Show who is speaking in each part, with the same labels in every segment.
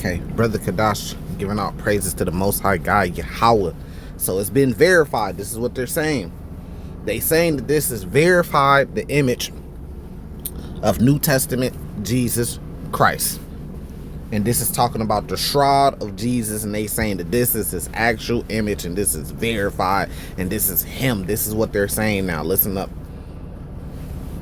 Speaker 1: Okay, Brother Kadash giving out praises to the Most High God, Yahweh. So it's been verified. This is what they're saying. They saying that this is verified, the image of New Testament Jesus Christ. And this is talking about the Shroud of Jesus, and they saying that this is his actual image, and this is verified, and this is him. This is what they're saying now. Listen up.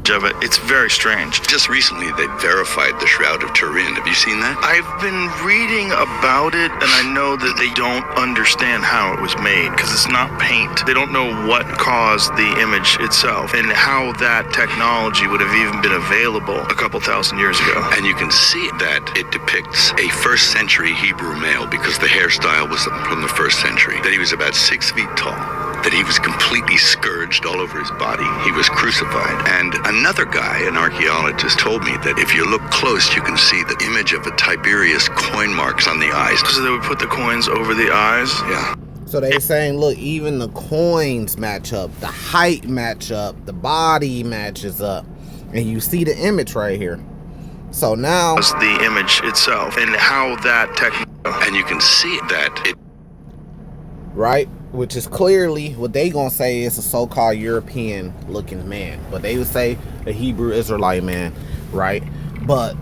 Speaker 2: Of it. It's very strange.
Speaker 3: Just recently, they verified the Shroud of Turin. Have you seen that?
Speaker 2: I've been reading about it, and I know that they don't understand how it was made, because it's not paint. They don't know what caused the image itself, and how that technology would have even been available a couple thousand years ago.
Speaker 3: And you can see that it depicts a first century Hebrew male, because the hairstyle was from the first century, that he was about 6 feet tall, that he was completely scourged all over his body. He was crucified. And another guy, an archaeologist, told me that if you look close, you can see the image of a Tiberius coin marks on the eyes.
Speaker 2: So they would put the coins over the eyes?
Speaker 3: Yeah.
Speaker 1: So they're saying, look, even the coins match up, the height match up, the body matches up, and you see the image right here. So now
Speaker 2: it's the image itself, and how that
Speaker 3: and you can see that it,
Speaker 1: right, which is clearly what they gonna say is a so-called European looking man, but they would say a Hebrew Israelite man, right? But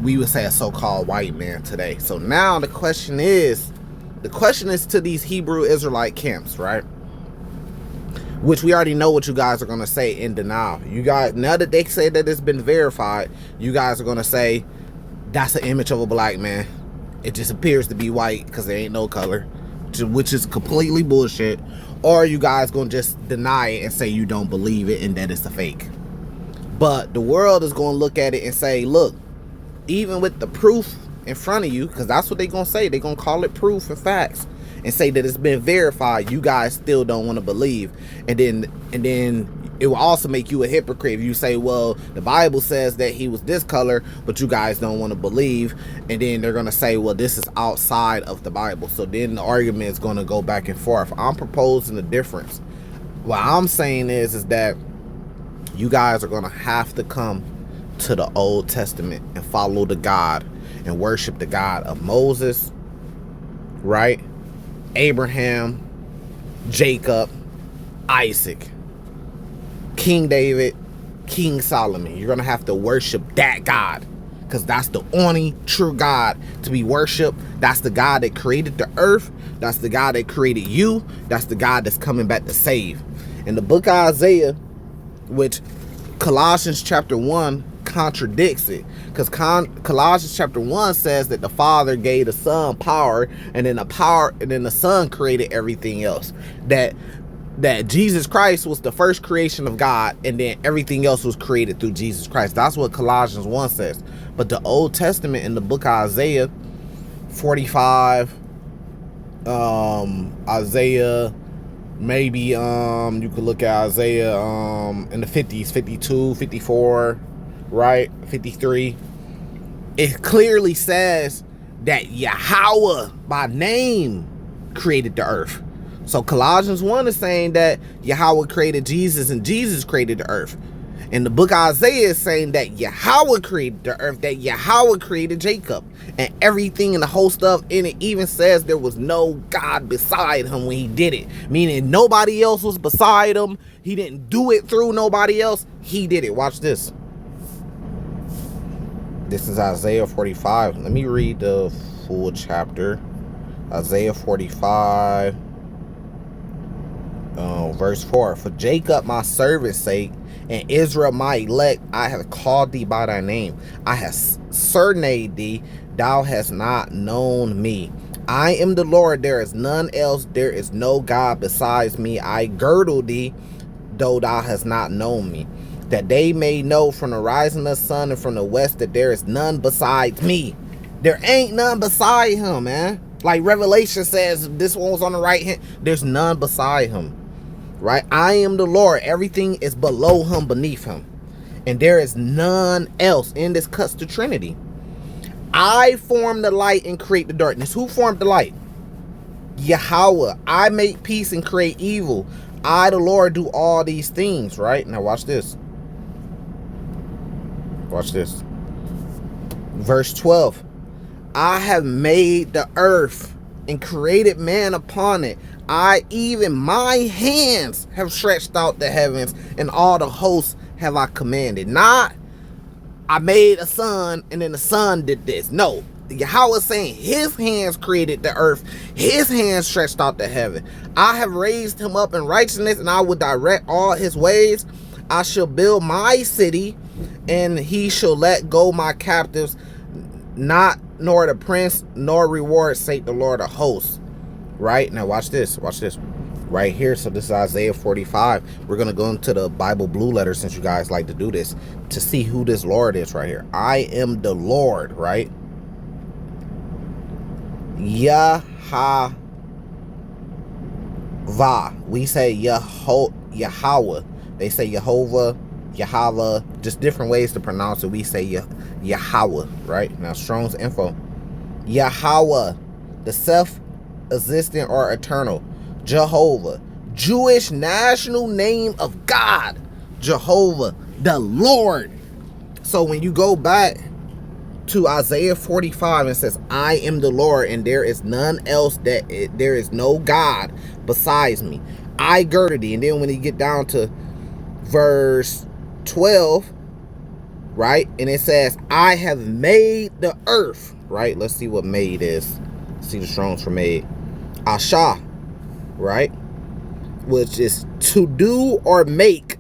Speaker 1: we would say a so-called white man today. So now the question is to these Hebrew Israelite camps, right? Which we already know what you guys are gonna say in denial. You guys, now that they say that it's been verified, you guys are gonna say that's an image of a black man. It just appears to be white because there ain't no color, which is completely bullshit. Or you guys gonna just deny it and say you don't believe it and that it's a fake. But the world is gonna look at it and say, look, even with the proof in front of you, because that's what they're gonna say, they're gonna call it proof and facts, and say that it's been verified, you guys still don't want to believe. And then it will also make you a hypocrite if you say, well, the Bible says that he was this color, but you guys don't want to believe. And then they're going to say, well, this is outside of the Bible. So then the argument is going to go back and forth. I'm proposing a difference. What I'm saying is that you guys are going to have to come to the Old Testament and follow the God and worship the God of Moses, right? Abraham, Jacob, Isaac, King David, King Solomon. You're going to have to worship that God, because that's the only true God to be worshipped. That's the God that created the earth. That's the God that created you. That's the God that's coming back to save. In the book of Isaiah, which Colossians chapter 1 contradicts it, because Colossians chapter 1 says that the Father gave the Son power, and then the Son created everything else. That Jesus Christ was the first creation of God, and then everything else was created through Jesus Christ. That's what Colossians 1 says. But the Old Testament in the book of Isaiah 45, Isaiah, maybe you could look at Isaiah in the 50s, 52, 54, right, 53. It clearly says that Yahweh by name created the earth. So Colossians 1 is saying that Yahweh created Jesus and Jesus created the earth. And the book of Isaiah is saying that Yahweh created the earth, that Yahweh created Jacob. And everything and the whole stuff in it even says there was no God beside him when he did it. Meaning nobody else was beside him. He didn't do it through nobody else. He did it. Watch this. This is Isaiah 45. Let me read the full chapter. Isaiah 45. Verse 4, for Jacob my servant's sake, and Israel my elect, I have called thee by thy name. I have surnamed thee, thou hast not known me. I am the Lord, there is none else, there is no God besides me. I girdle thee, though thou hast not known me, that they may know from the rising of the sun and from the west that there is none besides me. There ain't none beside him, man. Like Revelation says, this one was on the right hand. There's none beside him, right? I am the Lord. Everything is below him, beneath him. And there is none else. In this cuts the Trinity. I form the light and create the darkness. Who formed the light? Yahweh. I make peace and create evil. I, the Lord, do all these things, right? Now watch this. Watch this. Verse 12. I have made the earth and created man upon it. Even my hands have stretched out the heavens, and all the hosts have I commanded. Not, I made a sun, and then the sun did this. No, Yahweh is saying his hands created the earth. His hands stretched out the heaven. I have raised him up in righteousness, and I will direct all his ways. I shall build my city, and he shall let go my captives. Not nor the prince, nor reward, sake the Lord of hosts. Right? Now watch this. Watch this. Right here. So this is Isaiah 45. We're going to go into the Bible blue letter, since you guys like to do this, to see who this Lord is right here. I am the Lord, right? Yahweh. We say Yahweh. They say Jehovah, Yahweh, just different ways to pronounce it. We say Yahweh, right? Now, Strong's info. Yahweh, the self-existent or eternal. Jehovah, Jewish national name of God. Jehovah, the Lord. So when you go back to Isaiah 45, it says, I am the Lord, and there is none else, there is no God besides me. I girded thee. And then when you get down to verse 12, right, and it says, I have made the earth, right? Let's see what made is. See the Strong's for made. Asha, right, which is to do or make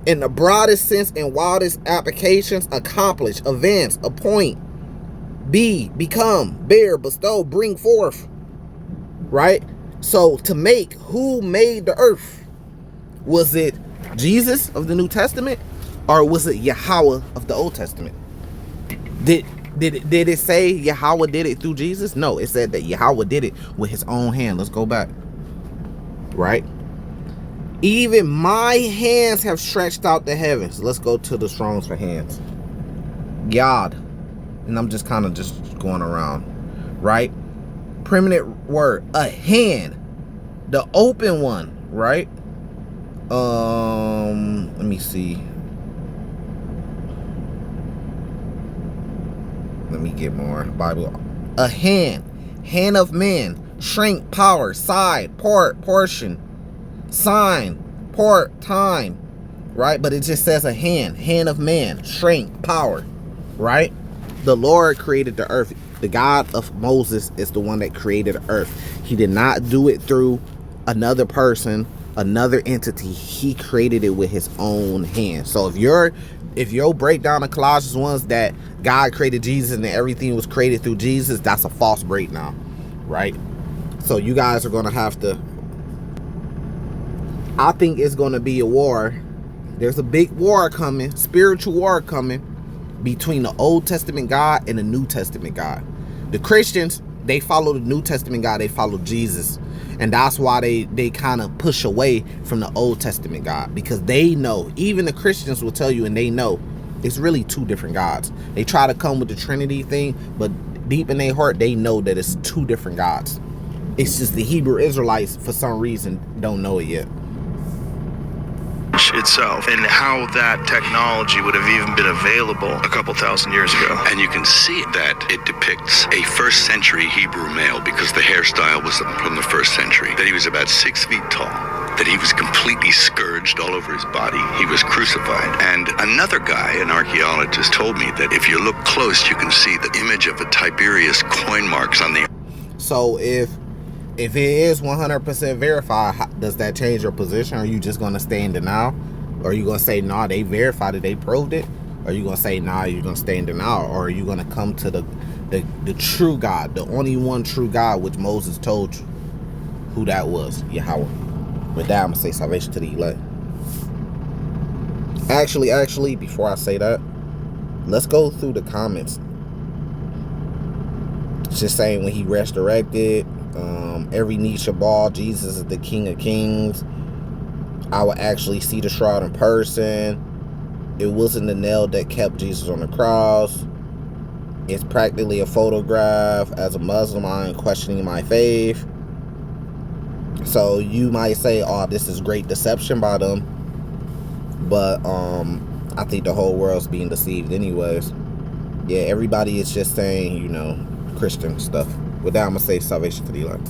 Speaker 1: in the broadest sense and wildest applications. Accomplish, advance, appoint, be, become, bear, bestow, bring forth, right? So to make, who made the earth? Was it Jesus of the New Testament, or was it Yahweh of the Old Testament? Did it say Yahweh did it through Jesus? No, it said that Yahweh did it with his own hand. Let's go back. Right? Even my hands have stretched out the heavens. Let's go to the Strong's for hands. Yod. And I'm just kind of just going around. Right? Primitive word. A hand. The open one. Right? Let me see. Let me get more Bible. A hand. Hand of man. Shrink, power, side, part, portion, sign, part, time. Right? But it just says a hand. Hand of man. Shrink, power. Right? The Lord created the earth. The God of Moses is the one that created the earth. He did not do it through another person, another entity. He created it with his own hand. So if your breakdown of Colossians 1 that God created Jesus and everything was created through Jesus, that's a false breakdown, right? So you guys are going to have to, I think it's going to be a war. There's a big war coming, spiritual war coming between the Old Testament God and the New Testament God. The Christians, they follow the New Testament God, they follow Jesus. And that's why they kind of push away from the Old Testament God, because they know, even the Christians will tell you, and they know it's really two different gods. They try to come with the Trinity thing, but deep in their heart, they know that it's two different gods. It's just the Hebrew Israelites, for some reason, don't know it yet.
Speaker 2: Itself, and how that technology would have even been available a couple thousand years ago.
Speaker 3: And you can see that it depicts a first century Hebrew male, because the hairstyle was from the first century, that he was about 6 feet tall, that he was completely scourged all over his body. He was crucified. And another guy, an archaeologist, told me that if you look close, you can see the image of a Tiberius coin marks on the...
Speaker 1: So if it is 100% verified, does that change your position? Are you just going to stay in denial? Or are you going to say, nah, they verified it, they proved it? Or are you going to say, nah, you're going to stay in denial? Or are you going to come to the true God, the only one true God, which Moses told you who that was, Yahweh? With that, I'm going to say salvation to the elect. Actually, before I say that, let's go through the comments. It's just saying when he resurrected, every knee shall bow, Jesus is the King of Kings. I will actually see the shroud in person. It wasn't the nail that kept Jesus on the cross. It's practically a photograph. As a Muslim, I am questioning my faith. So you might say, oh, this is great deception by them. But I think the whole world's being deceived anyways. Yeah, everybody is just saying, you know, Christian stuff. With that, I'm going to say salvation to the elect.